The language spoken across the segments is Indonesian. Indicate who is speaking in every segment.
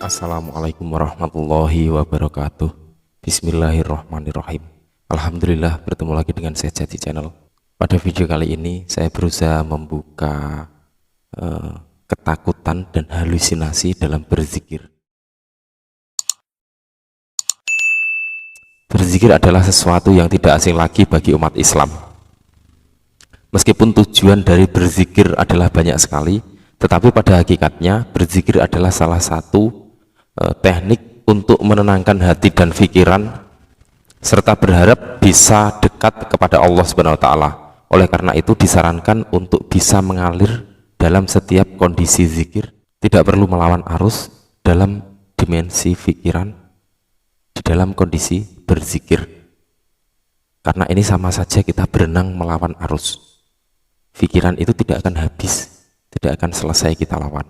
Speaker 1: Assalamualaikum warahmatullahi wabarakatuh. Bismillahirrahmanirrahim. Alhamdulillah, bertemu lagi dengan saya Jati Channel. Pada video kali ini saya berusaha membuka ketakutan dan halusinasi dalam berzikir. Berzikir adalah sesuatu yang tidak asing lagi bagi umat Islam. Meskipun tujuan dari berzikir adalah banyak sekali, tetapi pada hakikatnya berzikir adalah salah satu teknik untuk menenangkan hati dan pikiran serta berharap bisa dekat kepada Allah Subhanahu wa taala. Oleh karena itu disarankan untuk bisa mengalir dalam setiap kondisi zikir, tidak perlu melawan arus dalam dimensi pikiran di dalam kondisi berzikir. Karena ini sama saja kita berenang melawan arus. Pikiran itu tidak akan habis, tidak akan selesai kita lawan.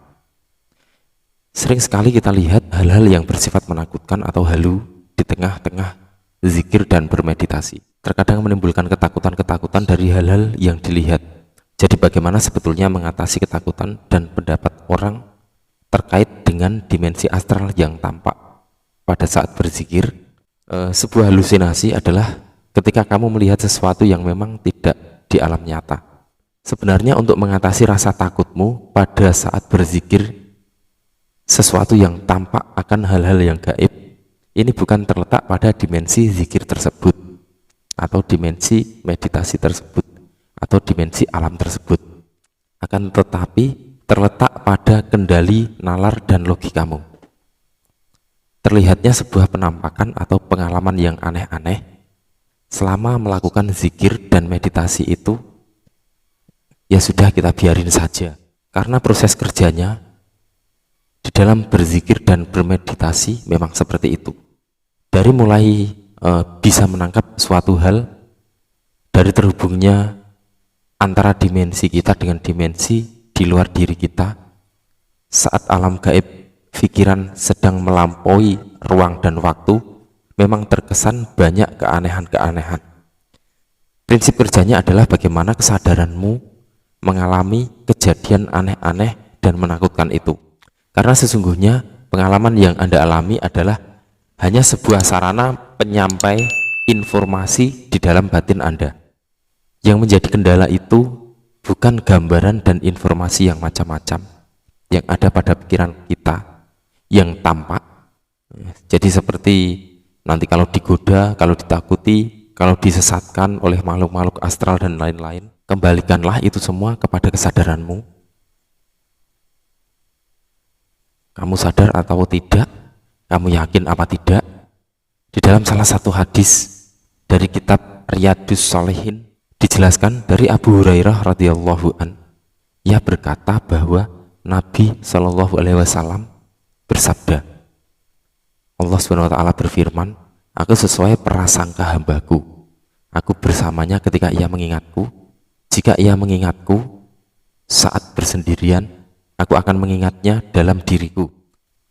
Speaker 1: Sering sekali kita lihat hal-hal yang bersifat menakutkan atau halu di tengah-tengah zikir dan bermeditasi. Terkadang menimbulkan ketakutan-ketakutan dari hal-hal yang dilihat. Jadi bagaimana sebetulnya mengatasi ketakutan dan pendapat orang terkait dengan dimensi astral yang tampak pada saat berzikir? Sebuah halusinasi adalah ketika kamu melihat sesuatu yang memang tidak di alam nyata. Sebenarnya untuk mengatasi rasa takutmu pada saat berzikir, sesuatu yang tampak akan hal-hal yang gaib, ini bukan terletak pada dimensi zikir tersebut, atau dimensi meditasi tersebut, atau dimensi alam tersebut. Akan tetapi terletak pada kendali nalar dan logikamu. Terlihatnya sebuah penampakan atau pengalaman yang aneh-aneh selama melakukan zikir dan meditasi itu. Ya sudah, kita biarin saja, karena proses kerjanya di dalam berzikir dan bermeditasi memang seperti itu. Dari mulai bisa menangkap suatu hal, dari terhubungnya antara dimensi kita dengan dimensi di luar diri kita, saat alam gaib pikiran sedang melampaui ruang dan waktu, memang terkesan banyak keanehan-keanehan. Prinsip kerjanya adalah bagaimana kesadaranmu mengalami kejadian aneh-aneh dan menakutkan itu. Karena sesungguhnya pengalaman yang Anda alami adalah hanya sebuah sarana penyampai informasi di dalam batin Anda. Yang menjadi kendala itu bukan gambaran dan informasi yang macam-macam yang ada pada pikiran kita yang tampak. Jadi seperti nanti kalau digoda, kalau ditakuti, kalau disesatkan oleh makhluk-makhluk astral dan lain-lain, kembalikanlah itu semua kepada kesadaranmu. Kamu sadar atau tidak? Kamu yakin apa tidak? Di dalam salah satu hadis dari kitab Riyadhus Shalihin dijelaskan dari Abu Hurairah radhiyallahu an, ia berkata bahwa Nabi Shallallahu alaihi wasallam bersabda, Allah Subhanahu wa taala berfirman, aku sesuai prasangka hambaku, aku bersamanya ketika ia mengingatku. Jika ia mengingatku saat bersendirian, aku akan mengingatnya dalam diriku.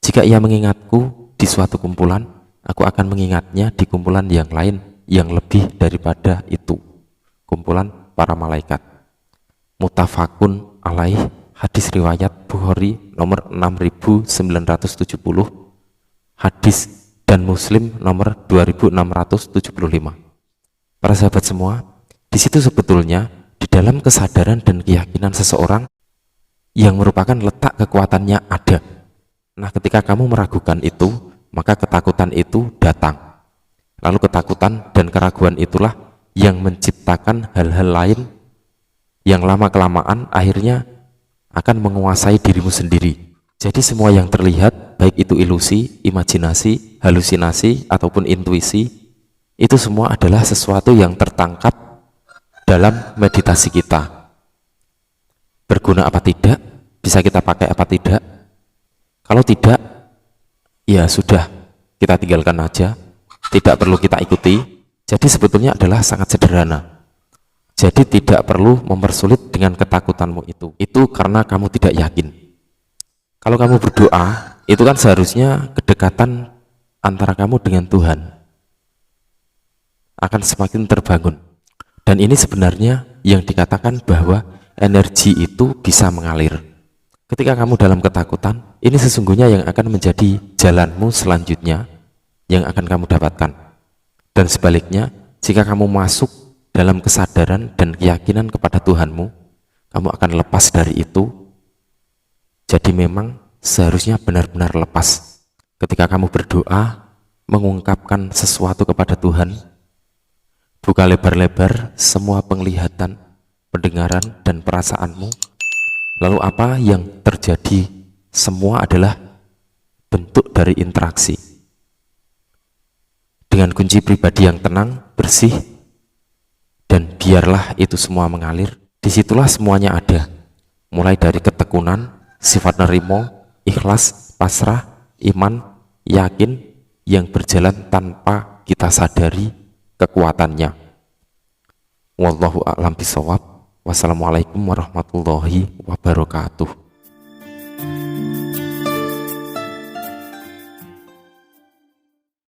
Speaker 1: Jika ia mengingatku di suatu kumpulan, aku akan mengingatnya di kumpulan yang lain yang lebih daripada itu, kumpulan para malaikat. Muttafaqun alaih, hadis riwayat Bukhari nomor 6970, hadis dan Muslim nomor 2675. Para sahabat semua, di situ sebetulnya di dalam kesadaran dan keyakinan seseorang yang merupakan letak kekuatannya ada. Nah, ketika kamu meragukan itu, maka ketakutan itu datang. Lalu ketakutan dan keraguan itulah yang menciptakan hal-hal lain yang lama-kelamaan akhirnya akan menguasai dirimu sendiri. Jadi semua yang terlihat, baik itu ilusi, imajinasi, halusinasi, ataupun intuisi, itu semua adalah sesuatu yang tertangkap dalam meditasi kita. Berguna apa tidak? Bisa kita pakai apa tidak? Kalau tidak, ya sudah, kita tinggalkan aja, tidak perlu kita ikuti. Jadi sebetulnya adalah sangat sederhana. Jadi tidak perlu mempersulit dengan ketakutanmu itu karena kamu tidak yakin. Kalau kamu berdoa, itu kan seharusnya kedekatan antara kamu dengan Tuhan akan semakin terbangun. Dan ini sebenarnya yang dikatakan bahwa energi itu bisa mengalir. Ketika kamu dalam ketakutan, ini sesungguhnya yang akan menjadi jalanmu selanjutnya yang akan kamu dapatkan. Dan sebaliknya, jika kamu masuk dalam kesadaran dan keyakinan kepada Tuhanmu, kamu akan lepas dari itu. Jadi memang seharusnya benar-benar lepas. Ketika kamu berdoa, mengungkapkan sesuatu kepada Tuhan, buka lebar-lebar semua penglihatan, pendengaran, dan perasaanmu. Lalu apa yang terjadi? Semua adalah bentuk dari interaksi. Dengan kunci pribadi yang tenang, bersih, dan biarlah itu semua mengalir. Disitulah semuanya ada. Mulai dari ketekunan, sifat nerimo, ikhlas, pasrah, iman, yakin, yang berjalan tanpa kita sadari kekuatannya. Wallahu a'lam bishawab. Wassalamualaikum warahmatullahi wabarakatuh.